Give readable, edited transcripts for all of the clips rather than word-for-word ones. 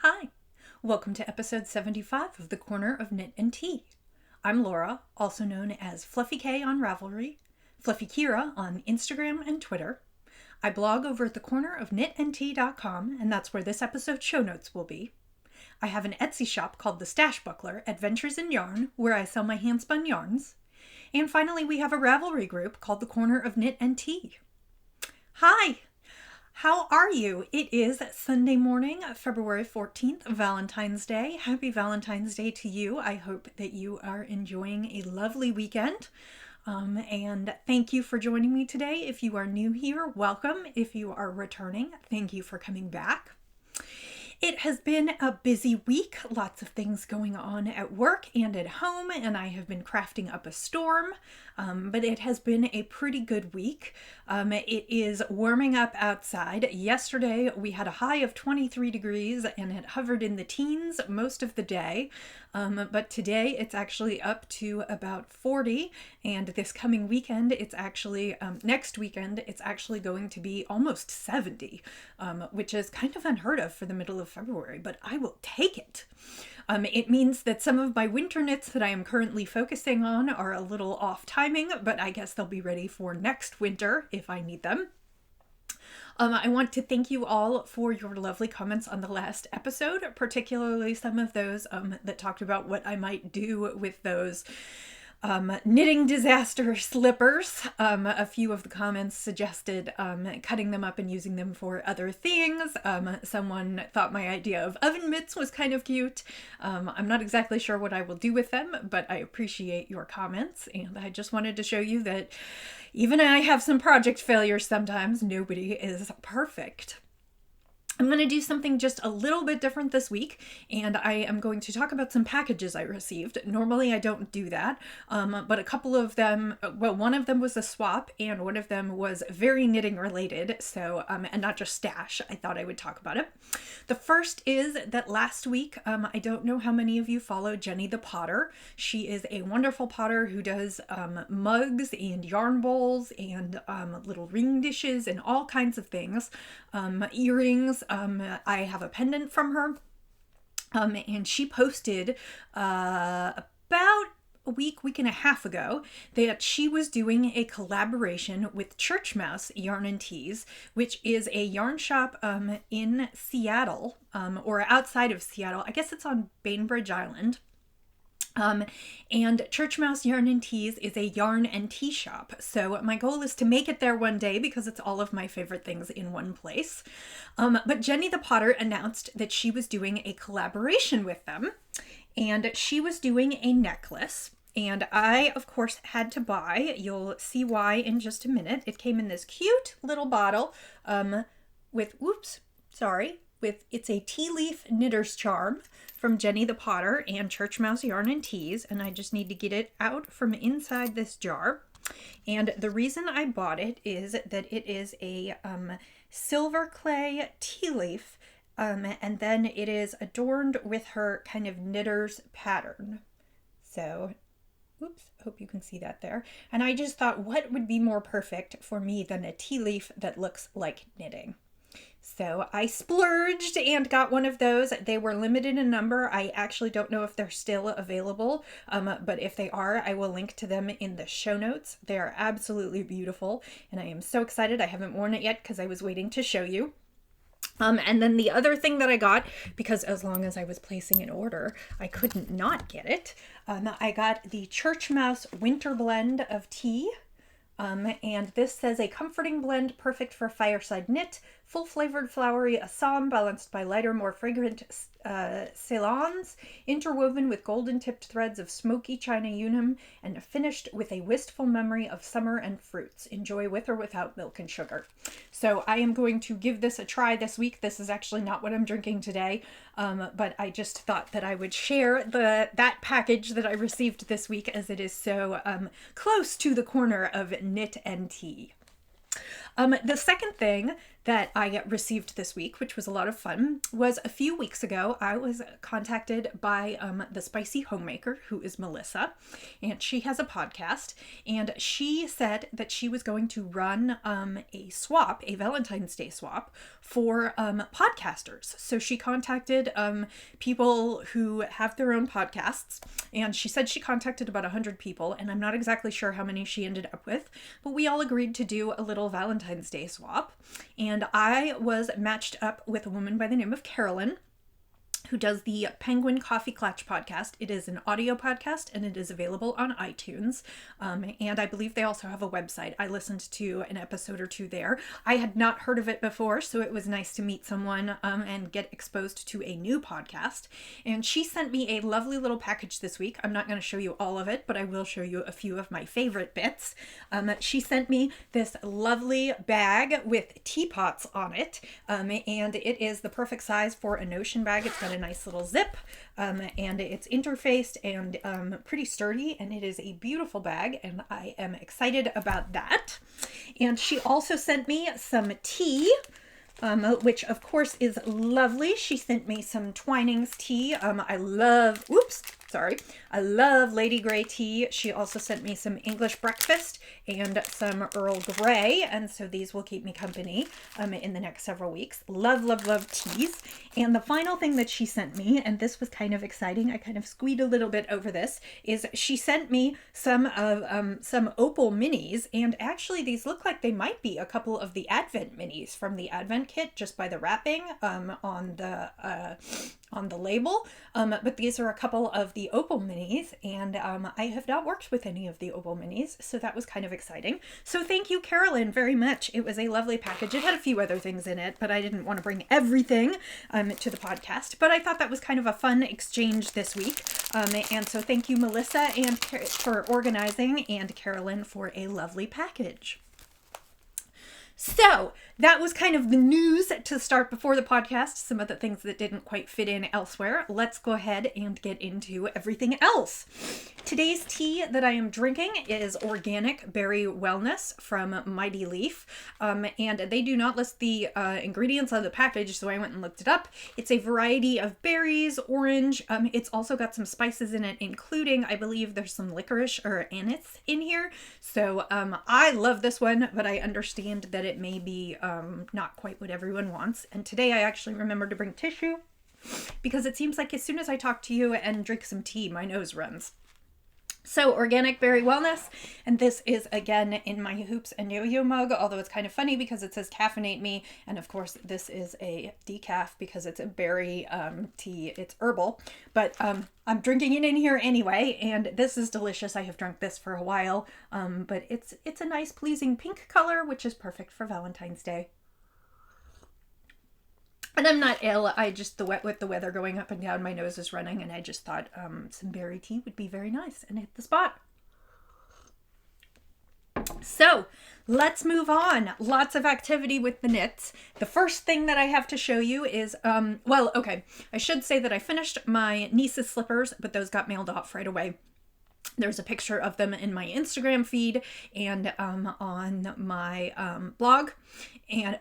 Hi, welcome to episode 75 of the Corner of Knit and Tea. I'm Laura, also known as Fluffy K on Ravelry, Fluffy Kira on Instagram and Twitter. I blog over at thecornerofknitandtea.com, and that's where this episode's show notes will be. I have an Etsy shop called The Stash Buckler, Adventures in Yarn, where I sell my handspun yarns. And finally, we have a Ravelry group called The Corner of Knit and Tea. Hi! How are you? It is Sunday morning, February 14th, Valentine's Day. Happy Valentine's Day to you. I hope that you are enjoying a lovely weekend. And thank you for joining me today. If you are new here, welcome. If you are returning, thank you for coming back. It has been a busy week, lots of things going on at work and at home, and I have been crafting up a storm, but it has been a pretty good week. It is warming up outside. Yesterday we had a high of 23 degrees and it hovered in the teens most of the day, but today it's actually up to about 40, and this coming weekend, it's actually, next weekend, it's actually going to be almost 70, which is kind of unheard of for the middle of February, but I will take it. It means that some of my winter knits that I am currently focusing on are a little off timing, but I guess they'll be ready for next winter if I need them. I want to thank you all for your lovely comments on the last episode, particularly some of those that talked about what I might do with those knitting disaster slippers. A few of the comments suggested cutting them up and using them for other things. Someone thought my idea of oven mitts was kind of cute. I'm not exactly sure what I will do with them, but I appreciate your comments, and I just wanted to show you that even I have some project failures sometimes. Nobody is perfect. I'm going to do something just a little bit different this week, and I am going to talk about some packages I received. Normally I don't do that, but a couple of them, well, one of them was a swap, and one of them was very knitting related, so, and not just stash. I thought I would talk about it. The first is that last week, I don't know how many of you follow Jenny the Potter. She is a wonderful potter who does mugs and yarn bowls and little ring dishes and all kinds of things, earrings. I have a pendant from her, and she posted about a week and a half ago that she was doing a collaboration with Church Mouse Yarn and Teas, which is a yarn shop in Seattle, or outside of Seattle. I guess it's on Bainbridge Island. And Church Mouse Yarn and Teas is a yarn and tea shop. So my goal is to make it there one day because it's all of my favorite things in one place. But Jenny the Potter announced that she was doing a collaboration with them, and she was doing a necklace. And I, of course, had to buy. You'll see why in just a minute. It came in this cute little bottle with, it's a tea leaf knitter's charm from Jenny the Potter and Church Mouse Yarn and Teas, and I just need to get it out from inside this jar. And the reason I bought it is that it is a silver clay tea leaf, and then it is adorned with her kind of knitter's pattern. So, hope you can see that there. And I just thought, what would be more perfect for me than a tea leaf that looks like knitting? So I splurged and got one of those. They were limited in number. I actually don't know if they're still available, but if they are, I will link to them in the show notes. They are absolutely beautiful, and I am so excited. I haven't worn it yet because I was waiting to show you. And then the other thing that I got, because as long as I was placing an order, I couldn't not get it. I got the Church Mouse Winter Blend of Tea. And this says a comforting blend perfect for fireside knit, full-flavored flowery Assam balanced by lighter, more fragrant Ceylons, interwoven with golden-tipped threads of smoky China Unum, and finished with a wistful memory of summer and fruits. Enjoy with or without milk and sugar. So I am going to give this a try this week. This is actually not what I'm drinking today, but I just thought that I would share that package that I received this week, as it is so close to the corner of knit and tea. The second thing that I received this week, which was a lot of fun, was a few weeks ago, I was contacted by the Spicy Homemaker, who is Melissa, and she has a podcast, and she said that she was going to run a Valentine's Day swap for podcasters. So she contacted people who have their own podcasts, and she said she contacted about 100 people, and I'm not exactly sure how many she ended up with, but we all agreed to do a little Valentine's Day swap. And I was matched up with a woman by the name of Carolyn, who does the Penguin Coffee Klatch podcast. It is an audio podcast and it is available on iTunes. And I believe they also have a website. I listened to an episode or two there. I had not heard of it before, so it was nice to meet someone and get exposed to a new podcast. And she sent me a lovely little package this week. I'm not going to show you all of it, but I will show you a few of my favorite bits. She sent me this lovely bag with teapots on it. And it is the perfect size for a Notion bag. It's got a nice little zip and it's interfaced and pretty sturdy, and it is a beautiful bag, and I am excited about that. And she also sent me some tea, which of course is lovely. She sent me some Twinings tea. I love Lady Grey tea. She also sent me some English breakfast and some Earl Grey, and so these will keep me company in the next several weeks. Love teas. And the final thing that she sent me, and this was kind of exciting, I kind of squeed a little bit over this, is she sent me some opal minis, and actually these look like they might be a couple of the Advent minis from the Advent kit just by the wrapping on the label. But these are a couple of the opal minis, and I have not worked with any of the opal minis, so that was kind of exciting. So thank you, Carolyn, very much. It was a lovely package. It had a few other things in it, but I didn't want to bring everything to the podcast. But I thought that was kind of a fun exchange this week. And so thank you, Melissa, and for organizing, and Carolyn for a lovely package. So that was kind of the news to start before the podcast, some of the things that didn't quite fit in elsewhere. Let's go ahead and get into everything else. Today's tea that I am drinking is Organic Berry Wellness from Mighty Leaf, and they do not list the ingredients on the package, so I went and looked it up. It's a variety of berries, orange. It's also got some spices in it, including, I believe there's some licorice or anise in here. So I love this one, but I understand that it may be not quite what everyone wants. And today I actually remembered to bring tissue because it seems like as soon as I talk to you and drink some tea, my nose runs. So Organic Berry Wellness, and this is again in my Hoops and Yo-Yo mug, although it's kind of funny because it says caffeinate me, and of course this is a decaf because it's a berry tea, it's herbal, but I'm drinking it in here anyway, and this is delicious. I have drunk this for a while, but it's a nice pleasing pink color, which is perfect for Valentine's Day. And I'm not ill, with the weather going up and down, my nose is running, and I just thought some berry tea would be very nice and hit the spot. So let's move on. Lots of activity with the knits. The first thing that I have to show you is, I should say that I finished my niece's slippers, but those got mailed off right away. There's a picture of them in my Instagram feed and on my blog,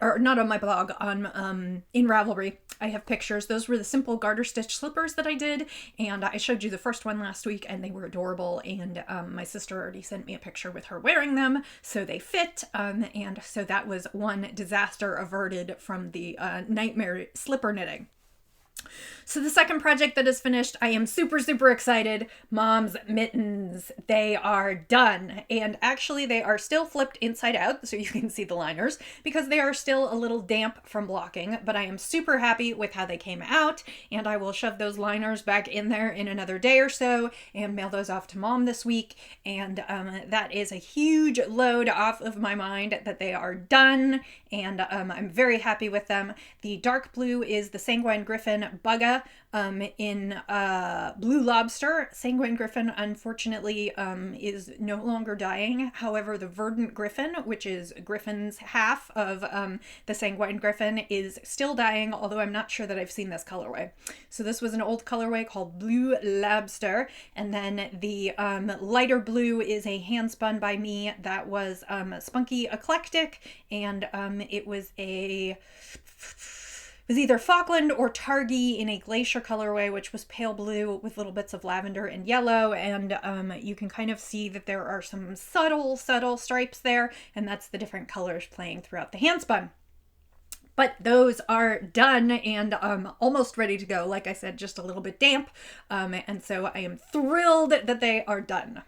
or not on my blog, on in Ravelry. I have pictures. Those were the simple garter stitch slippers that I did, and I showed you the first one last week, and they were adorable. And my sister already sent me a picture with her wearing them, so they fit. And so that was one disaster averted from the nightmare slipper knitting. So the second project that is finished, I am super excited. Mom's mittens, they are done. And actually they are still flipped inside out so you can see the liners because they are still a little damp from blocking, but I am super happy with how they came out, and I will shove those liners back in there in another day or so and mail those off to Mom this week. And that is a huge load off of my mind that they are done and I'm very happy with them. The dark blue is the Sanguine Griffin Bugga in Blue Lobster. Sanguine Griffin, unfortunately, is no longer dying. However, the Verdant Griffin, which is Griffin's half of the Sanguine Griffin, is still dying, although I'm not sure that I've seen this colorway. So this was an old colorway called Blue Lobster, and then the lighter blue is a hand spun by me that was spunky eclectic, and it was either Falkland or Targhee in a glacier colorway, which was pale blue with little bits of lavender and yellow. And you can kind of see that there are some subtle stripes there, and that's the different colors playing throughout the handspun. But those are done and almost ready to go. Like I said, just a little bit damp. And so I am thrilled that they are done.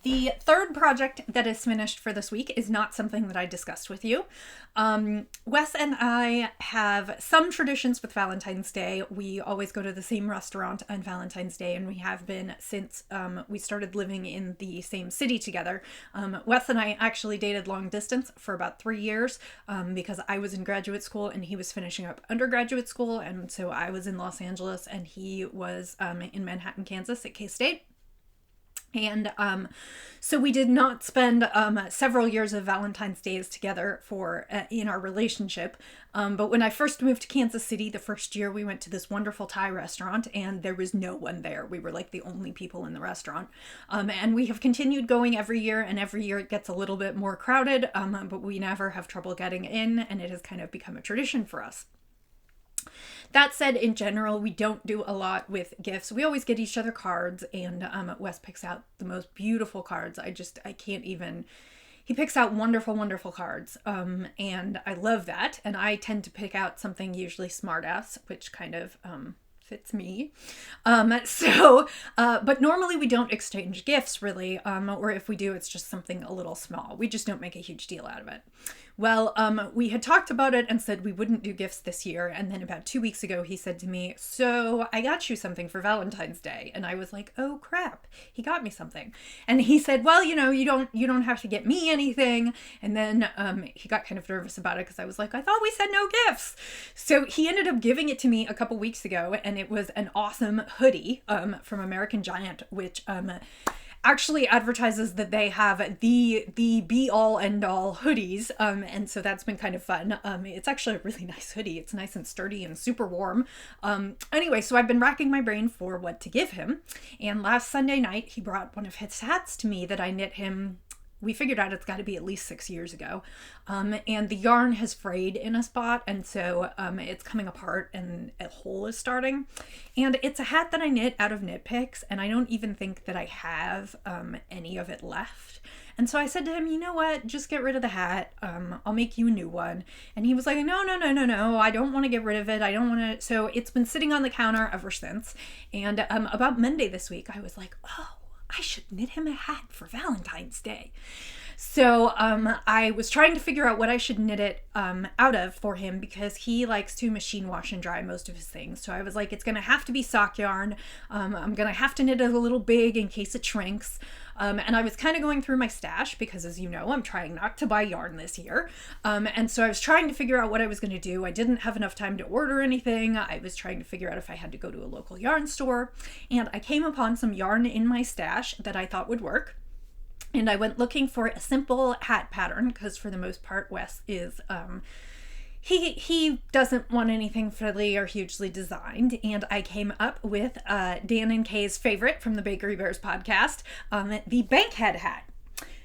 The third project that is finished for this week is not something that I discussed with you. Wes and I have some traditions with Valentine's Day. We always go to the same restaurant on Valentine's Day, and we have been since we started living in the same city together. Wes and I actually dated long distance for about 3 years because I was in graduate school and he was finishing up undergraduate school, and so I was in Los Angeles and he was in Manhattan, Kansas at K-State. And so we did not spend several years of Valentine's Days together in our relationship. But when I first moved to Kansas City, the first year we went to this wonderful Thai restaurant and there was no one there. We were like the only people in the restaurant. And we have continued going every year, and every year it gets a little bit more crowded, but we never have trouble getting in, and it has kind of become a tradition for us. That said, in general, we don't do a lot with gifts. We always get each other cards, and Wes picks out the most beautiful cards. I can't even... He picks out wonderful cards, and I love that. And I tend to pick out something usually smart-ass, which kind of fits me. But normally we don't exchange gifts, really, or if we do, it's just something a little small. We just don't make a huge deal out of it. Well, we had talked about it and said we wouldn't do gifts this year, and then about 2 weeks ago he said to me, "So I got you something for Valentine's Day." And I was like, "Oh crap, he got me something." And he said, "Well, you don't have to get me anything." And then he got kind of nervous about it because I was like, "I thought we said no gifts." So he ended up giving it to me a couple weeks ago, and it was an awesome hoodie from American Giant, which actually advertises that they have the be-all end-all hoodies, and so that's been kind of fun. It's actually a really nice hoodie. It's nice and sturdy and super warm. Anyway, so I've been racking my brain for what to give him, and last Sunday night he brought one of his hats to me that I knit him. We figured out it's got to be at least 6 years ago, and the yarn has frayed in a spot, and so it's coming apart and a hole is starting. And it's a hat that I knit out of knit picks, and I don't even think that I have any of it left. And so I said to him, "You know what, just get rid of the hat. I'll make you a new one." And he was like, no, I don't want to get rid of it. I don't want to. So it's been sitting on the counter ever since. And about Monday this week, I was like, oh, I should knit him a hat for Valentine's Day. So I was trying to figure out what I should knit it out of for him, because he likes to machine wash and dry most of his things. So I was like, it's going to have to be sock yarn. I'm going to have to knit it a little big in case it shrinks. And I was kind of going through my stash because, as you know, I'm trying not to buy yarn this year. And so I was trying to figure out what I was going to do. I didn't have enough time to order anything. I was trying to figure out if I had to go to a local yarn store. And I came upon some yarn in my stash that I thought would work. And I went looking for a simple hat pattern because, for the most part, Wes is... He doesn't want anything frilly or hugely designed, and I came up with Dan and Kay's favorite from the Bakery Bears podcast, the Bankhead hat.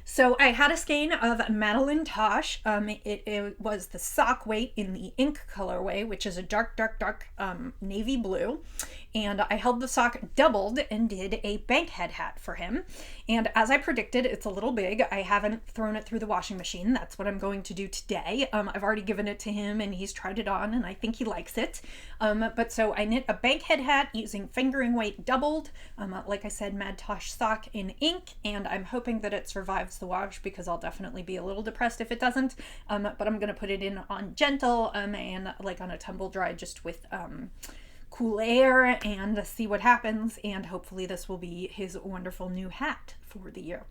So I had a skein of Madeline Tosh. It was the sock weight in the ink colorway, which is a dark navy blue. And I held the sock doubled and did a Bankhead hat for him. And as I predicted, it's a little big. I haven't thrown it through the washing machine. That's what I'm going to do today. I've already given it to him and he's tried it on and I think he likes it. But so I knit a Bankhead hat using fingering weight doubled. Like I said, Mad Tosh sock in ink, and I'm hoping that it survives the wash because I'll definitely be a little depressed if it doesn't. But I'm going to put it in on gentle and like on a tumble dry just with cool air and see what happens, and hopefully this will be his wonderful new hat for the year.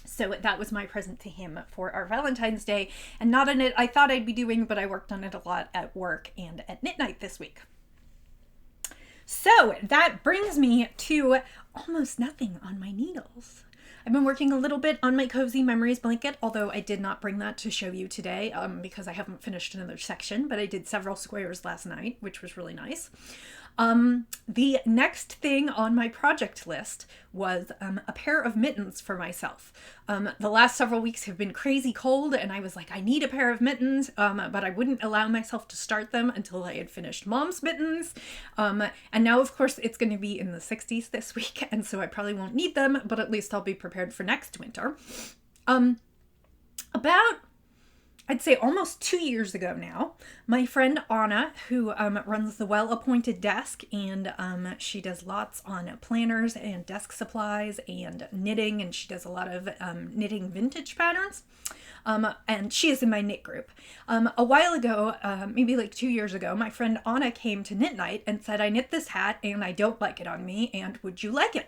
So that was my present to him for our Valentine's Day, and not a knit I thought I'd be doing, but I worked on it a lot at work and at knit night this week. So that brings me to almost nothing on my needles. I've been working a little bit on my Cozy Memories blanket, although I did not bring that to show you today because I haven't finished another section, but I did several squares last night, which was really nice. The next thing on my project list was a pair of mittens for myself. The last several weeks have been crazy cold, and I was like, I need a pair of mittens, but I wouldn't allow myself to start them until I had finished Mom's mittens. And now, of course, it's going to be in the 60s this week, and so I probably won't need them, but at least I'll be prepared for next winter. About I'd say almost 2 years ago now, my friend Anna, who runs the Well-Appointed Desk, and she does lots on planners and desk supplies and knitting, and she does a lot of knitting vintage patterns. And she is in my knit group. A while ago, maybe like 2 years ago, my friend Anna came to knit night and said, I knit this hat and I don't like it on me, and would you like it?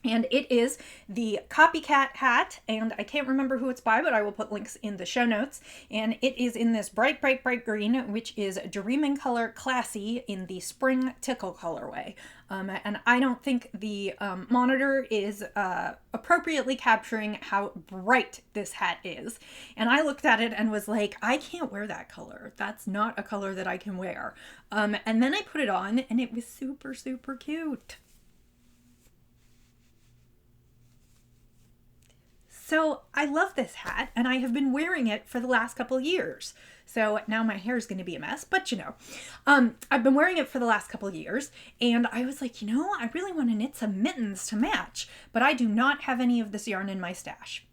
And it is the Copycat hat, and I can't remember who it's by, but I will put links in the show notes. And it is in this bright, bright, bright green, which is Dream Color Classy in the Spring Tickle colorway. And I don't think the monitor is appropriately capturing how bright this hat is. And I looked at it and was like, I can't wear that color. That's not a color that I can wear. And then I put it on, and it was super, super cute. So I love this hat, and I have been wearing it for the last couple of years. So now my hair is going to be a mess, but I've been wearing it for the last couple of years, and I was like, I really want to knit some mittens to match, but I do not have any of this yarn in my stash.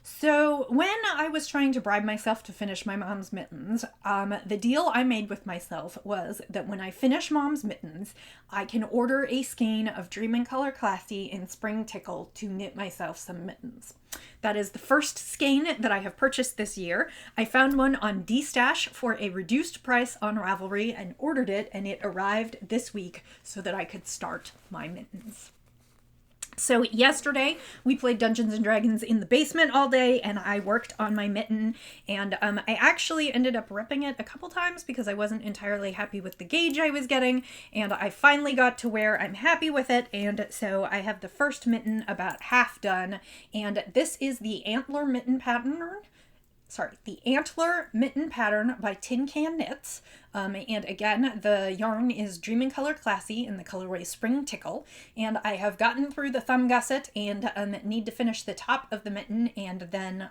So when I was trying to bribe myself to finish my mom's mittens, the deal I made with myself was that when I finish mom's mittens, I can order a skein of Dream Color Classy in Spring Tickle to knit myself some mittens. That is the first skein that I have purchased this year. I found one on D-Stash for a reduced price on Ravelry and ordered it, and it arrived this week so that I could start my mittens. So yesterday we played Dungeons and Dragons in the basement all day, and I worked on my mitten, and I actually ended up ripping it a couple times because I wasn't entirely happy with the gauge I was getting, and I finally got to where I'm happy with it, and so I have the first mitten about half done, and this is the Antler Mitten pattern by Tin Can Knits. And again, the yarn is Dream Color Classy in the colorway Spring Tickle. And I have gotten through the thumb gusset and need to finish the top of the mitten and then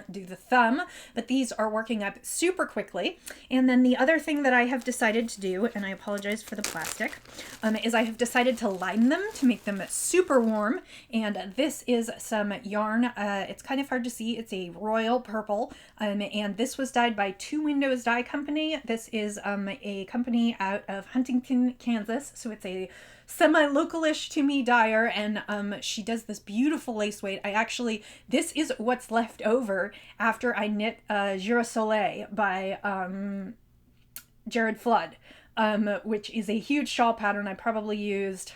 do the thumb. But these are working up super quickly. And then the other thing that I have decided to do, and I apologize for the plastic, is I have decided to line them to make them super warm. And this is some yarn. It's kind of hard to see. It's a royal purple. And this was dyed by Two Windows Dye Company. This is a company out of Huntington, Kansas. So it's a semi-localish to me dyer, and she does this beautiful lace weight. This is what's left over after I knit Girasole by Jared Flood, which is a huge shawl pattern. I probably used,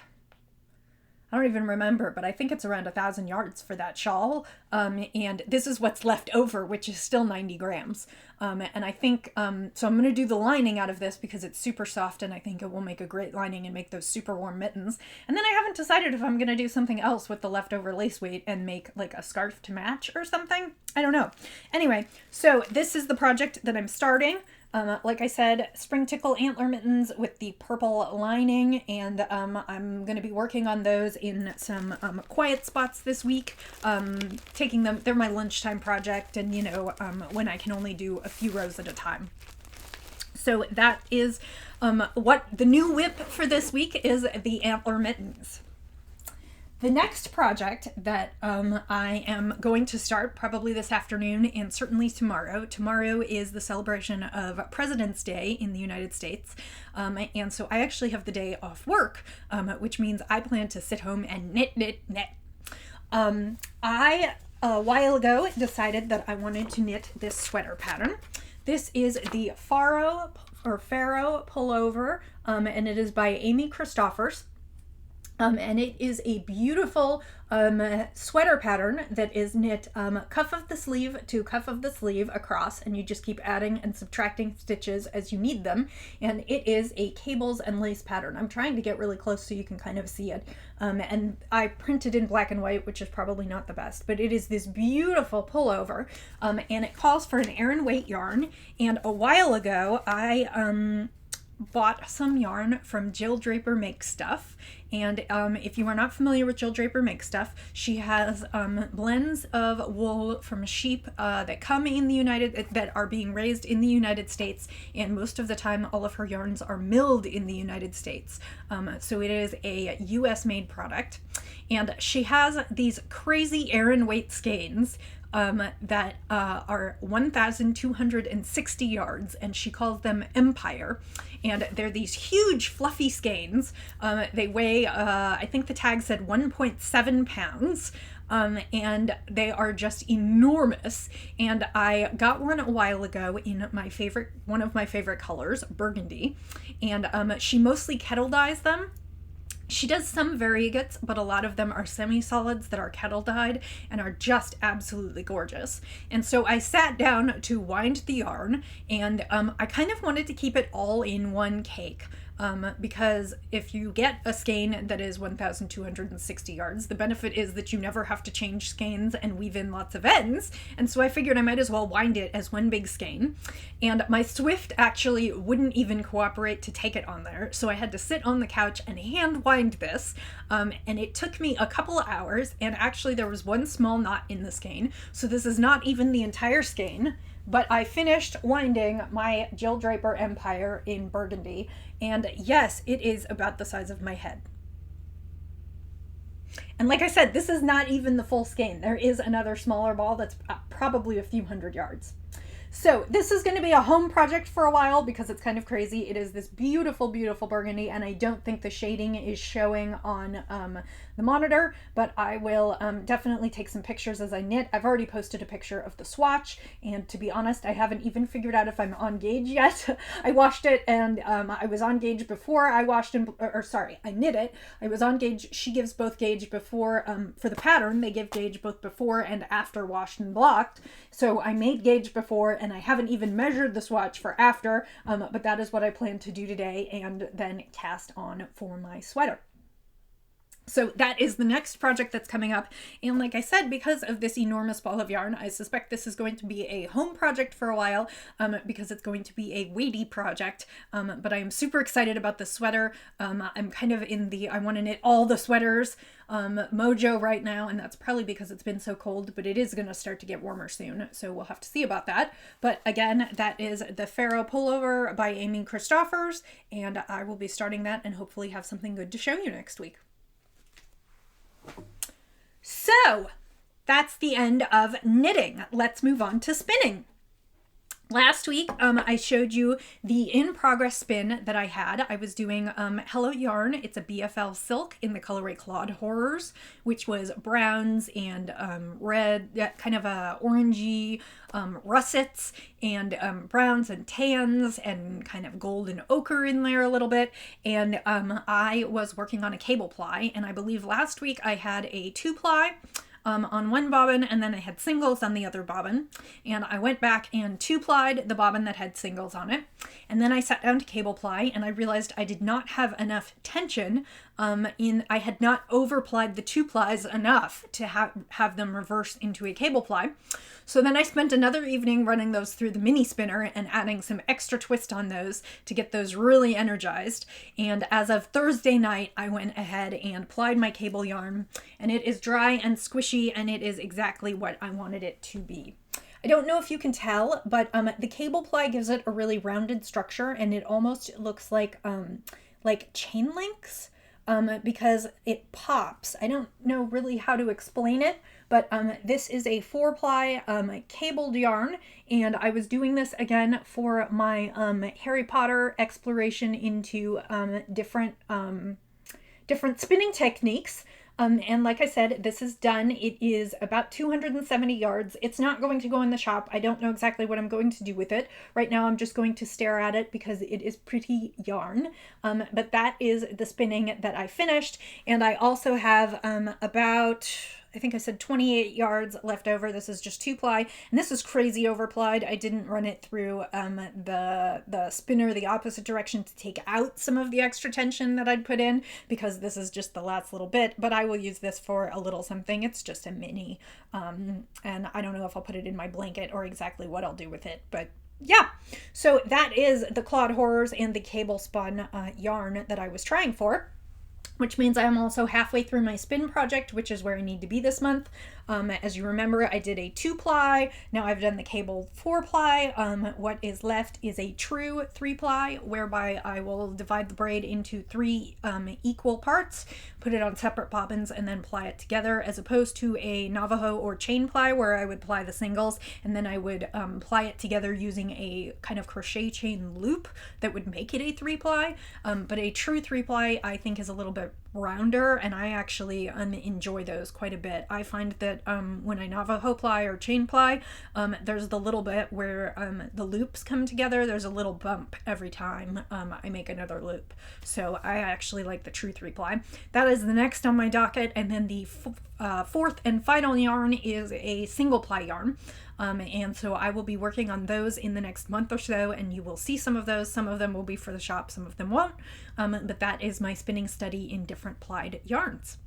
I don't even remember, but I think it's around 1,000 yards for that shawl. And this is what's left over, which is still 90 grams. And I think, so I'm going to do the lining out of this because it's super soft, and I think it will make a great lining and make those super warm mittens. And then I haven't decided if I'm going to do something else with the leftover lace weight and make like a scarf to match or something. I don't know. Anyway, so this is the project that I'm starting. Like I said, Spring Tickle Antler Mittens with the purple lining, and I'm going to be working on those in some quiet spots this week, taking them, they're my lunchtime project, and when I can only do a few rows at a time. So that is what the new whip for this week is, the Antler Mittens. The next project that I am going to start probably this afternoon and certainly tomorrow. Tomorrow is the celebration of President's Day in the United States. And so I actually have the day off work, which means I plan to sit home and knit. I, a while ago, decided that I wanted to knit this sweater pattern. This is the FaroPullover, and it is by Amy Christophers. And it is a beautiful sweater pattern that is knit cuff of the sleeve to cuff of the sleeve across, and you just keep adding and subtracting stitches as you need them. And it is a cables and lace pattern. I'm trying to get really close so you can kind of see it. And I printed in black and white, which is probably not the best, but it is this beautiful pullover, and it calls for an Aran weight yarn. And a while ago, I bought some yarn from Jill Draper Makes Stuff. And if you are not familiar with Jill Draper Makes Stuff, she has blends of wool from sheep that come in the that are being raised in the United States, and most of the time all of her yarns are milled in the United States. So it is a US made product, and she has these crazy Aran weight skeins that are 1,260 yards, and she calls them Empire. And they're these huge fluffy skeins. They weigh, I think the tag said 1.7 pounds. And they are just enormous. And I got one a while ago in one of my favorite colors, burgundy. And she mostly kettle dyes them. She does some variegates, but a lot of them are semi-solids that are kettle dyed and are just absolutely gorgeous. And so I sat down to wind the yarn, and I kind of wanted to keep it all in one cake. Because if you get a skein that is 1,260 yards, the benefit is that you never have to change skeins and weave in lots of ends. And so I figured I might as well wind it as one big skein. And my Swift actually wouldn't even cooperate to take it on there. So I had to sit on the couch and hand wind this. And it took me a couple of hours. And actually there was one small knot in the skein. So this is not even the entire skein. But I finished winding my Jill Draper Empire in burgundy, and yes, it is about the size of my head. And like I said, this is not even the full skein. There is another smaller ball that's probably a few hundred yards. So this is going to be a home project for a while because it's kind of crazy. It is this beautiful, beautiful burgundy, and I don't think the shading is showing on the monitor, but I will definitely take some pictures as I knit. I've already posted a picture of the swatch, and to be honest, I haven't even figured out if I'm on gauge yet. I washed it, and I was on gauge before I washed I knit it. I was on gauge. She gives both gauge before, for the pattern, they give gauge both before and after washed and blocked. So I made gauge before, and I haven't even measured the swatch for after, but that is what I plan to do today and then cast on for my sweater. So that is the next project that's coming up. And like I said, because of this enormous ball of yarn, I suspect this is going to be a home project for a while, because it's going to be a weighty project. But I am super excited about the sweater. I'm kind of in the I want to knit all the sweaters mojo right now, and that's probably because it's been so cold, but it is going to start to get warmer soon, so we'll have to see about that. But again, that is the FaroPullover by Amy Christoffers, and I will be starting that and hopefully have something good to show you next week. So that's the end of knitting. Let's move on to spinning. Last week, I showed you the in-progress spin that I had. I was doing Hello Yarn. It's a BFL silk in the colorway Claude Horrors, which was browns and red, kind of a orangey russets, and browns and tans and kind of gold and ochre in there a little bit. And I was working on a cable ply, and I believe last week I had a 2-ply on one bobbin, and then I had singles on the other bobbin, and I went back and 2-plied the bobbin that had singles on it, and then I sat down to cable ply, and I realized I did not have enough tension I had not overplied the 2-plies enough to have them reverse into a cable ply. So then I spent another evening running those through the mini spinner and adding some extra twist on those to get those really energized. And as of Thursday night, I went ahead and plied my cable yarn, and it is dry and squishy, and it is exactly what I wanted it to be. I don't know if you can tell, but the cable ply gives it a really rounded structure, and it almost looks like chain links. Because it pops. I don't know really how to explain it, but this is a 4-ply cabled yarn, and I was doing this again for my Harry Potter exploration into different spinning techniques. And like I said, this is done. It is about 270 yards. It's not going to go in the shop. I don't know exactly what I'm going to do with it. Right now I'm just going to stare at it because it is pretty yarn. But that is the spinning that I finished. And I also have about, I think I said 28 yards left over. This is just 2-ply, and this is crazy overplied. I didn't run it through the spinner the opposite direction to take out some of the extra tension that I'd put in, because this is just the last little bit, but I will use this for a little something. It's just a mini, and I don't know if I'll put it in my blanket or exactly what I'll do with it, but yeah. So that is the Clawed Horrors and the cable spun yarn that I was trying for, which means I'm also halfway through my spin project, which is where I need to be this month. As you remember, I did a 2-ply. Now I've done the cable 4-ply. What is left is a true 3-ply, whereby I will divide the braid into 3 equal parts, put it on separate bobbins, and then ply it together, as opposed to a Navajo or chain ply where I would ply the singles and then I would ply it together using a kind of crochet chain loop that would make it a 3-ply. But a true 3-ply I think is a little bit rounder, and I actually enjoy those quite a bit. I find that when I Navajo ply or chain ply, there's the little bit where the loops come together. There's a little bump every time I make another loop. So I actually like the true 3-ply. That is the next on my docket, and then the fourth and final yarn is a single ply yarn. And so I will be working on those in the next month or so, and you will see some of those. Some of them will be for the shop, some of them won't. But that is my spinning study in different plied yarns.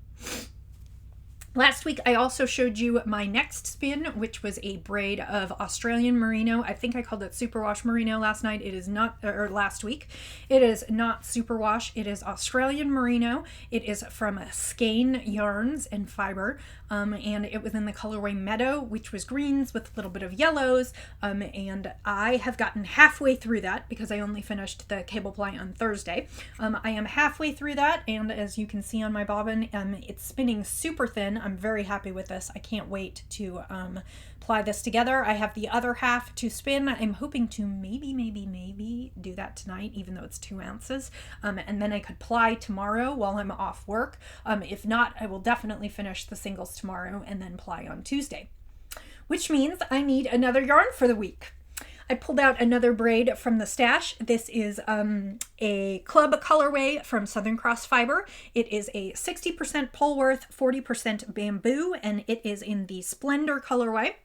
Last week, I also showed you my next spin, which was a braid of Australian Merino. I think I called it Superwash Merino last night. It is not, or last week. It is not Superwash. It is Australian Merino. It is from Skein Yarns and Fiber, and it was in the colorway Meadow, which was greens with a little bit of yellows, and I have gotten halfway through that because I only finished the cable ply on Thursday. I am halfway through that, and as you can see on my bobbin, it's spinning super thin. I'm very happy with this. I can't wait to ply this together. I have the other half to spin. I'm hoping to maybe do that tonight, even though it's 2 ounces. And then I could ply tomorrow while I'm off work. If not, I will definitely finish the singles tomorrow and then ply on Tuesday, which means I need another yarn for the week. I pulled out another braid from the stash. This is a club colorway from Southern Cross Fiber. It is a 60% Polworth, 40% bamboo, and it is in the Splendor colorway.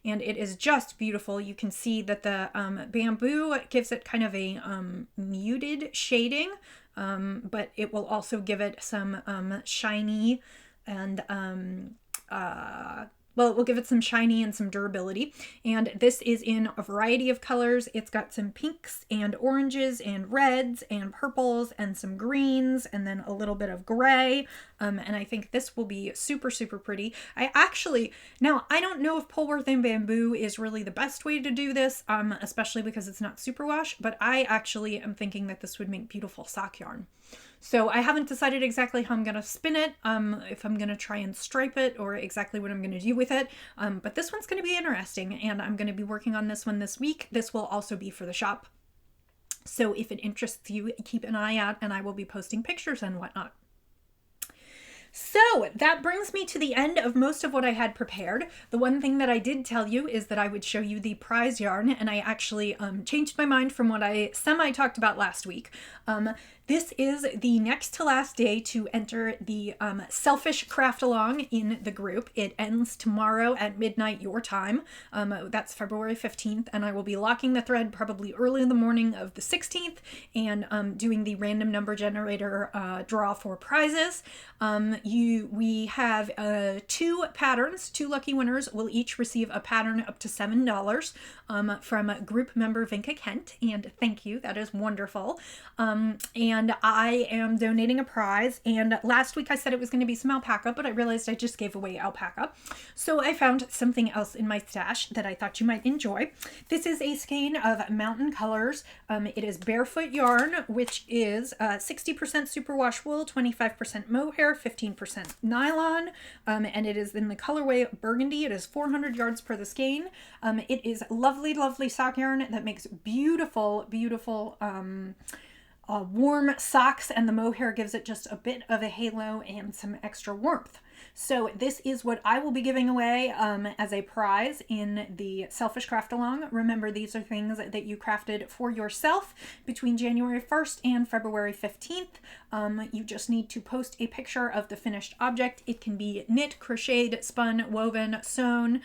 And it is just beautiful. You can see that the bamboo gives it kind of a muted shading, but it will also give it some shiny and well, it will give it some shiny and some durability. And this is in a variety of colors. It's got some pinks and oranges and reds and purples and some greens and then a little bit of gray. And I think this will be super, super pretty. Now I don't know if Polworth and bamboo is really the best way to do this, especially because it's not superwash, but I actually am thinking that this would make beautiful sock yarn. So I haven't decided exactly how I'm going to spin it, if I'm going to try and stripe it or exactly what I'm going to do with it. But this one's going to be interesting, and I'm going to be working on this one this week. This will also be for the shop. So if it interests you, keep an eye out, and I will be posting pictures and whatnot. So that brings me to the end of most of what I had prepared. The one thing that I did tell you is that I would show you the prize yarn, and I actually changed my mind from what I semi-talked about last week. This is the next to last day to enter the Selfish Craft Along in the group. It ends tomorrow at midnight your time. That's February 15th, and I will be locking the thread probably early in the morning of the 16th and doing the random number generator draw for prizes. We have 2 patterns. 2 lucky winners will each receive a pattern up to $7 from group member Vinka Kent, and thank you. That is wonderful. And I am donating a prize, and last week I said it was going to be some alpaca, but I realized I just gave away alpaca. So I found something else in my stash that I thought you might enjoy. This is a skein of Mountain Colors. It is barefoot yarn, which is 60% superwash wool, 25% mohair, 15% nylon, and it is in the colorway burgundy. It is 400 yards per the skein. It is lovely, lovely sock yarn that makes beautiful, beautiful warm socks, and the mohair gives it just a bit of a halo and some extra warmth. So this is what I will be giving away as a prize in the Selfish Craft Along. Remember, these are things that you crafted for yourself between January 1st and February 15th. You just need to post a picture of the finished object. It can be knit, crocheted, spun, woven, sewn.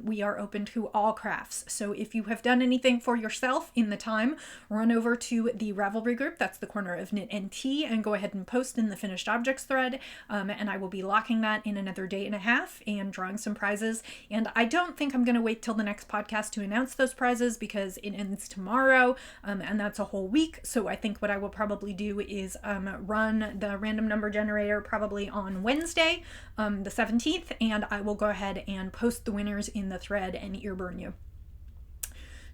We are open to all crafts. So if you have done anything for yourself in the time, run over to the Ravelry group. That's the corner of Knit and Tea, and go ahead and post in the finished objects thread. And I will be locking that in another day and a half and drawing some prizes. And I don't think I'm going to wait till the next podcast to announce those prizes because it ends tomorrow, and that's a whole week. So I think what I will probably do is run the random number generator probably on Wednesday, the 17th, and I will go ahead and post the winners in the thread and earburn you.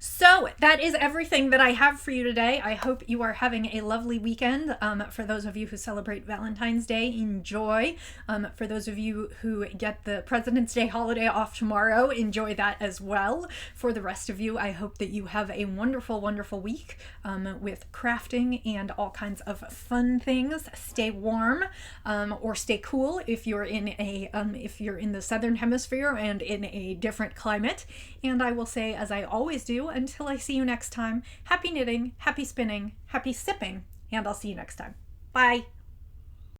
So that is everything that I have for you today. I hope you are having a lovely weekend. For those of you who celebrate Valentine's Day, enjoy. For those of you who get the President's Day holiday off tomorrow, enjoy that as well. For the rest of you, I hope that you have a wonderful, wonderful week with crafting and all kinds of fun things. Stay warm or stay cool if you're in the Southern Hemisphere and in a different climate. And I will say, as I always do, until I see you next time, happy knitting, happy spinning, happy sipping, and I'll see you next time. Bye.